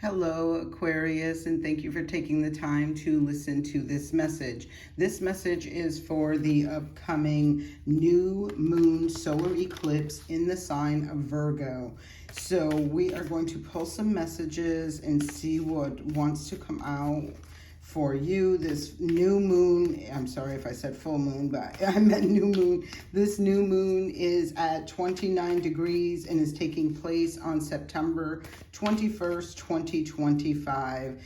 Hello, Aquarius, and thank you for taking the time to listen to this message. This message is for the upcoming new moon solar eclipse in the sign of Virgo. So we are going to pull some messages and see what wants to come out for you. This new moon, I'm sorry if I said full moon, but I meant new moon. This new moon is at 29 degrees and is taking place on September 21st, 2025.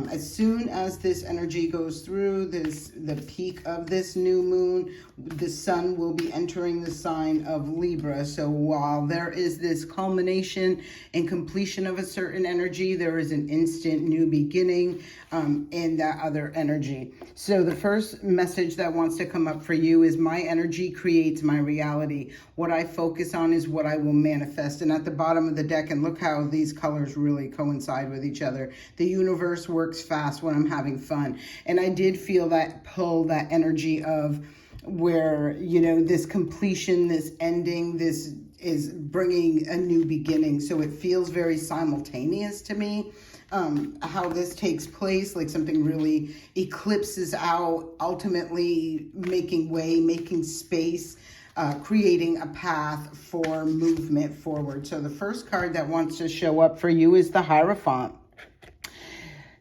As soon as this energy goes through the peak of this new moon, the sun will be entering the sign of Libra. So while there is this culmination and completion of a certain energy, there is an instant new beginning in that other energy. So the first message that wants to come up for you is my energy creates my reality. What I focus on is what I will manifest. And at the bottom of the deck, and look how these colors really coincide with each other. The universe works fast when I'm having fun. And I did feel that pull, that energy of where, this completion, this ending, this is bringing a new beginning. So it feels very simultaneous to me. How this takes place, like something really eclipses out, ultimately making way, making space, creating a path for movement forward. So the first card that wants to show up for you is the Hierophant.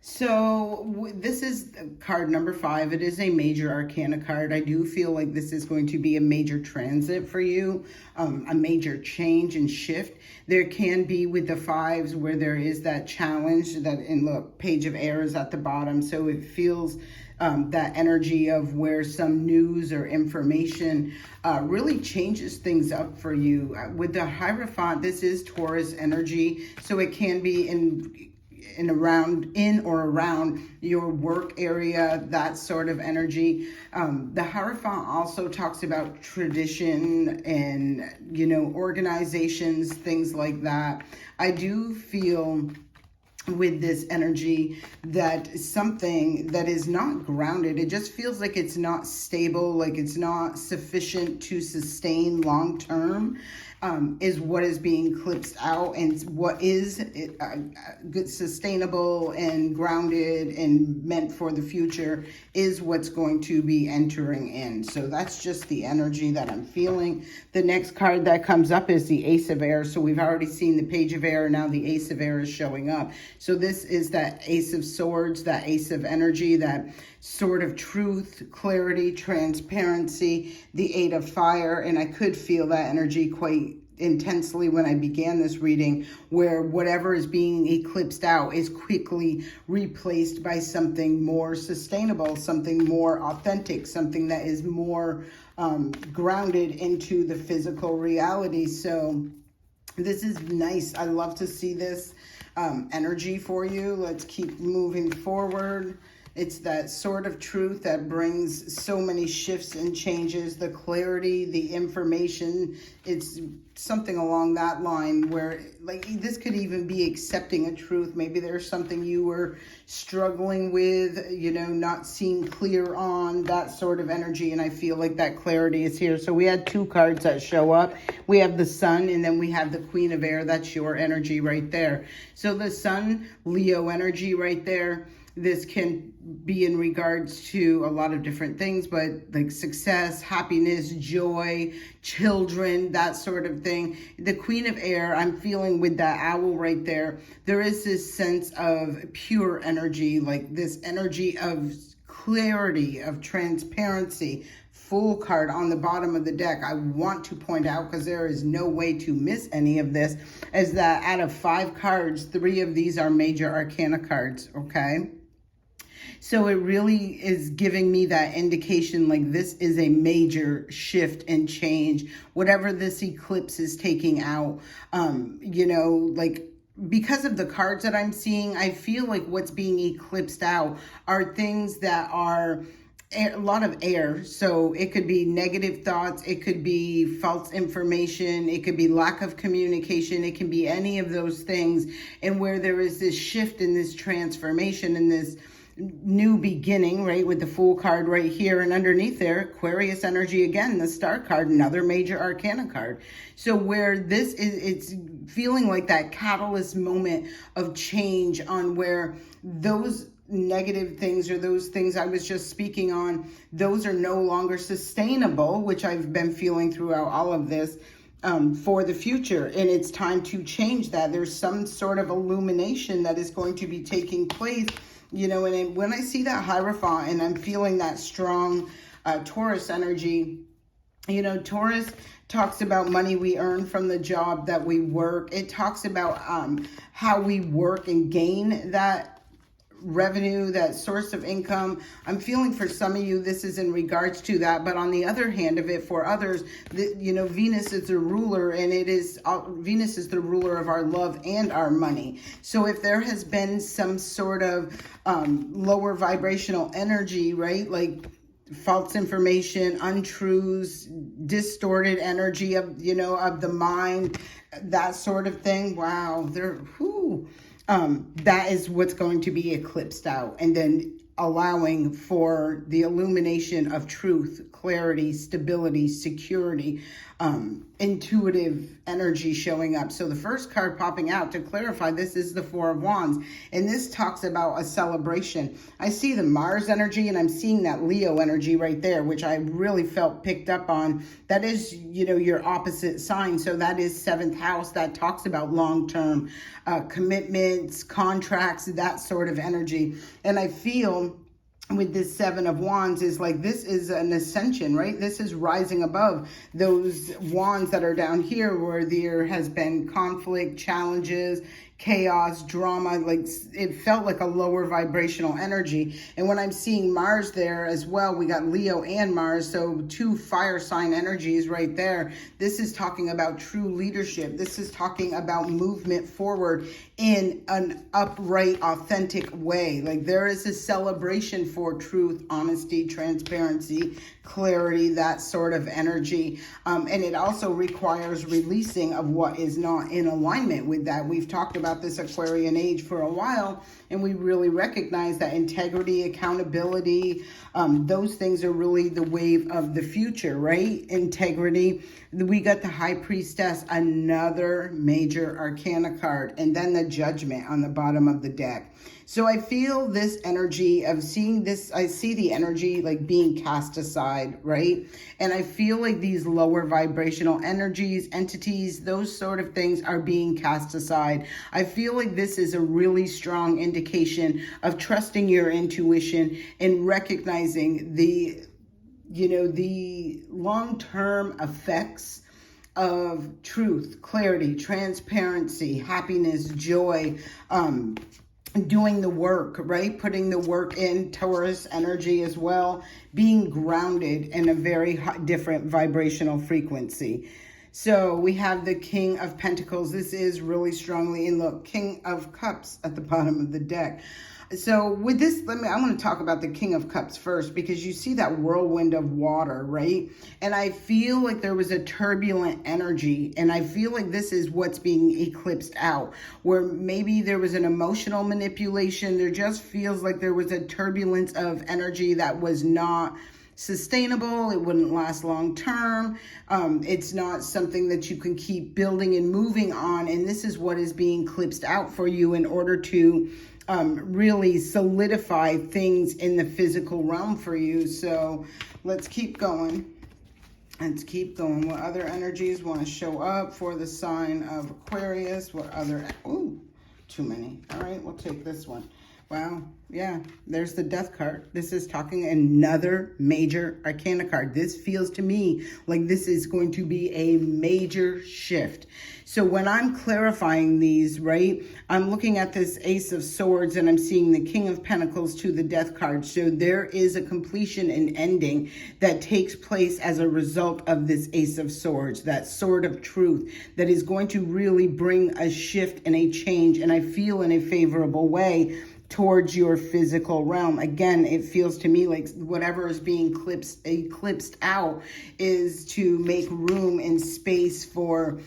So this is card number 5. It is a major arcana card. I do feel like this is going to be a major transit for you, a major change and shift. There can be with the 5s where there is that challenge that, and look, Page of Air is at the bottom. So it feels that energy of where some news or information really changes things up for you. With the Hierophant, this is Taurus energy. So it can be in or around your work area, that sort of energy. The Hierophant also talks about tradition and, organizations, things like that. I do feel with this energy that something that is not grounded, it just feels like it's not stable, like it's not sufficient to sustain long term, is what is being eclipsed out, and what is good, sustainable and grounded and meant for the future is what's going to be entering in. So that's just the energy that I'm feeling. The next card that comes up is the Ace of Air. So we've already seen the Page of Air, now the Ace of Air is showing up. So this is that Ace of Swords, that Ace of Energy, that sort of truth, clarity, transparency, the Eight of Fire. And I could feel that energy quite intensely when I began this reading, where whatever is being eclipsed out is quickly replaced by something more sustainable, something more authentic, something that is more grounded into the physical reality. So this is nice. I love to see this energy for you. Let's keep moving forward. It's that sort of truth that brings so many shifts and changes, the clarity, the information. It's something along that line where, like, this could even be accepting a truth. Maybe there's something you were struggling with, not seeing clear on, that sort of energy. And I feel like that clarity is here. So we had 2 cards that show up. We have the Sun, and then we have the Queen of Air. That's your energy right there. So the Sun, Leo energy right there. This can be in regards to a lot of different things, but like success, happiness, joy, children, that sort of thing. The Queen of Air, I'm feeling with that owl right there, there is this sense of pure energy, like this energy of clarity, of transparency. Full card on the bottom of the deck. I want to point out, because there is no way to miss any of this, is that out of 5 cards, 3 of these are major arcana cards, okay? So it really is giving me that indication, like this is a major shift and change. Whatever this eclipse is taking out, like, because of the cards that I'm seeing, I feel like what's being eclipsed out are things that are a lot of air. So it could be negative thoughts, it could be false information, it could be lack of communication, it can be any of those things. And where there is this shift and this transformation and this new beginning, right, with the Fool card right here, and underneath there, Aquarius energy again, the Star card, another major arcana card. So where this is, it's feeling like that catalyst moment of change on where those negative things or those things I was just speaking on, those are no longer sustainable, which I've been feeling throughout all of this, for the future. And it's time to change that. There's some sort of illumination that is going to be taking place, you know, and when I see that Hierophant and I'm feeling that strong Taurus energy, you know, Taurus talks about money we earn from the job that we work. It talks about how we work and gain that revenue, that source of income. I'm feeling for some of you this is in regards to that, but on the other hand of it, for others, you know, Venus is the ruler, and it is Venus is the ruler of our love and our money. So if there has been some sort of lower vibrational energy, right, like false information, untruths, distorted energy of, you know, of the mind, that sort of thing, wow, that is what's going to be eclipsed out, and then allowing for the illumination of truth, clarity, stability, security, intuitive energy showing up. So the first card popping out to clarify, this is the Four of Wands, and this talks about a celebration. I see the Mars energy, and I'm seeing that Leo energy right there, which I really felt picked up on. That is, you know, your opposite sign. So that is seventh house. That talks about long-term commitments, contracts, that sort of energy. And I feel with this Seven of Wands is like, this is an ascension, right? This is rising above those wands that are down here where there has been conflict, challenges, chaos, drama. Like, it felt like a lower vibrational energy. And when I'm seeing Mars there as well, we got Leo and Mars, so two fire sign energies right there. This is talking about true leadership. This is talking about movement forward in an upright, authentic way. Like, there is a celebration for truth, honesty, transparency, clarity, that sort of energy. And it also requires releasing of what is not in alignment with that. We've talked about this Aquarian age for a while, and we really recognize that integrity, accountability, those things are really the wave of the future, right? Integrity. We got the High Priestess, another major arcana card, and then the Judgment on the bottom of the deck. So I feel this energy of seeing this, I see the energy like being cast aside, right? And I feel like these lower vibrational energies, entities, those sort of things are being cast aside. I feel like this is a really strong indication of trusting your intuition and recognizing the, you know, the long-term effects of truth, clarity, transparency, happiness, joy, doing the work, right? Putting the work in, Taurus energy as well, being grounded in a very different vibrational frequency. So we have the King of Pentacles. This is really strongly in, look, King of Cups at the bottom of the deck. So with this, I want to talk about the King of Cups first, because you see that whirlwind of water, right? And I feel like there was a turbulent energy, and I feel like this is what's being eclipsed out, where maybe there was an emotional manipulation. There just feels like there was a turbulence of energy that was not sustainable. It wouldn't last long term. It's not something that you can keep building and moving on. And this is what is being eclipsed out for you in order to really solidify things in the physical realm for you. So let's keep going. Let's keep going. What other energies want to show up for the sign of Aquarius? What other, ooh, too many. All right, we'll take this one. Wow, yeah, there's the Death card. This is talking another major arcana card. This feels to me like this is going to be a major shift. So when I'm clarifying these, right, I'm looking at this Ace of Swords, and I'm seeing the King of Pentacles to the Death card. So there is a completion and ending that takes place as a result of this Ace of Swords, that sword of truth that is going to really bring a shift and a change, and I feel in a favorable way towards your physical realm. Again, it feels to me like whatever is being eclipsed out is to make room and space for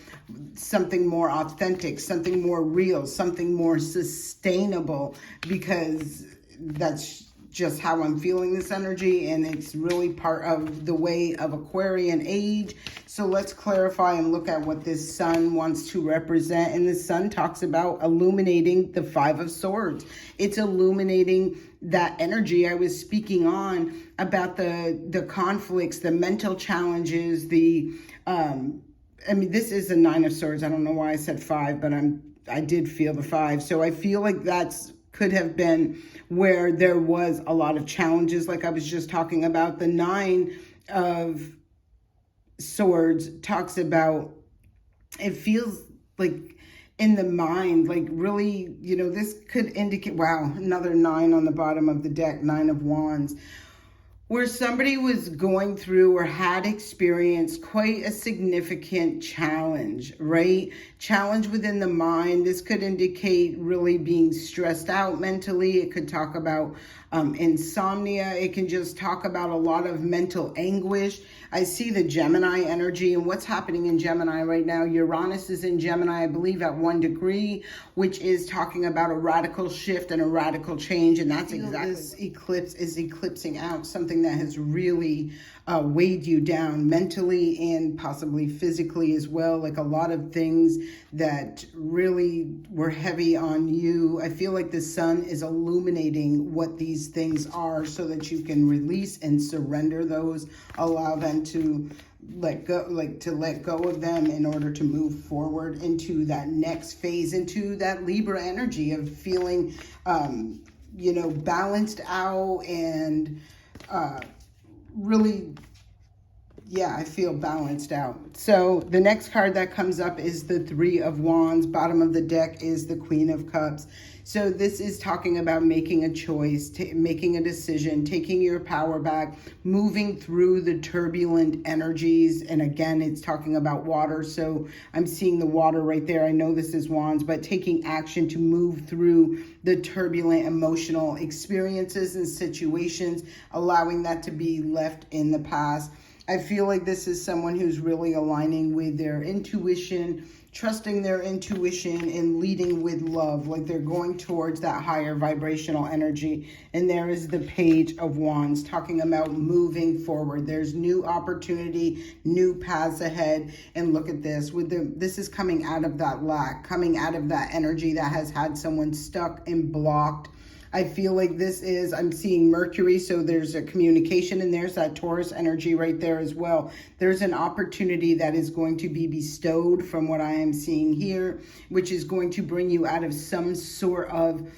something more authentic, something more real, something more sustainable, because that's just how I'm feeling this energy, and it's really part of the way of Aquarian age. So let's clarify and look at what this sun wants to represent. And the sun talks about illuminating the Five of Swords. It's illuminating that energy I was speaking on about the conflicts, the mental challenges, I mean, this is a Nine of Swords. I don't know why I said five, but I did feel the five. So I feel like could have been where there was a lot of challenges, like I was just talking about. The Nine of Swords talks about, it feels like in the mind, like really, you know, this could indicate, wow, another nine on the bottom of the deck, Nine of Wands, where somebody was going through or had experienced quite a significant challenge, right? Challenge within the mind. This could indicate really being stressed out mentally. It could talk about insomnia. It can just talk about a lot of mental anguish. I see the Gemini energy, and what's happening in Gemini right now. Uranus is in Gemini, I believe, at 1 degree, which is talking about a radical shift and a radical change. And that's exactly this eclipse is eclipsing out something that has really weighed you down mentally and possibly physically as well. Like a lot of things that really were heavy on you. I feel like the sun is illuminating what these things are so that you can release and surrender those, allow them to let go, let go of them in order to move forward into that next phase, into that Libra energy of feeling, you know, balanced out and really, yeah, I feel balanced out. So the next card that comes up is the Three of Wands. Bottom of the deck is the Queen of Cups. So this is talking about making a choice, making a decision, taking your power back, moving through the turbulent energies. And again, it's talking about water. So I'm seeing the water right there. I know this is Wands, but taking action to move through the turbulent emotional experiences and situations, allowing that to be left in the past. I feel like this is someone who's really aligning with their intuition, trusting their intuition and leading with love, like they're going towards that higher vibrational energy. And there is the Page of Wands talking about moving forward. There's new opportunity, new paths ahead. And look at this, this is coming out of that lack, coming out of that energy that has had someone stuck and blocked. I feel like I'm seeing Mercury, so there's a communication, and there's that Taurus energy right there as well. There's an opportunity that is going to be bestowed from what I am seeing here, which is going to bring you out of some sort of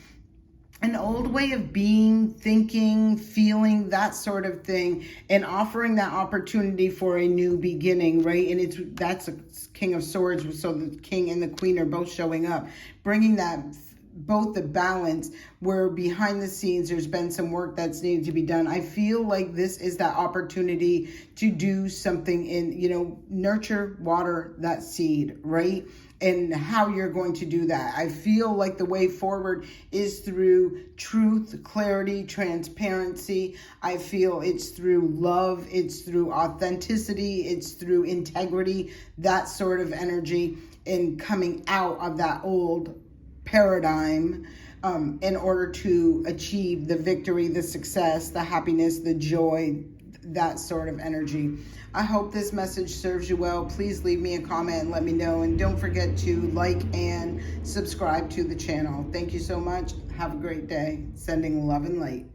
an old way of being, thinking, feeling, that sort of thing, and offering that opportunity for a new beginning, right? And that's a King of Swords, so the King and the Queen are both showing up, bringing that both the balance where behind the scenes there's been some work that's needed to be done. I feel like this is that opportunity to do something in, you know, nurture, water that seed, right? And how you're going to do that. I feel like the way forward is through truth, clarity, transparency. I feel it's through love, it's through authenticity, it's through integrity, that sort of energy, and coming out of that old paradigm in order to achieve the victory, the success, the happiness, the joy, that sort of energy. I hope this message serves you well. Please leave me a comment and let me know. And don't forget to like and subscribe to the channel. Thank you so much. Have a great day. Sending love and light.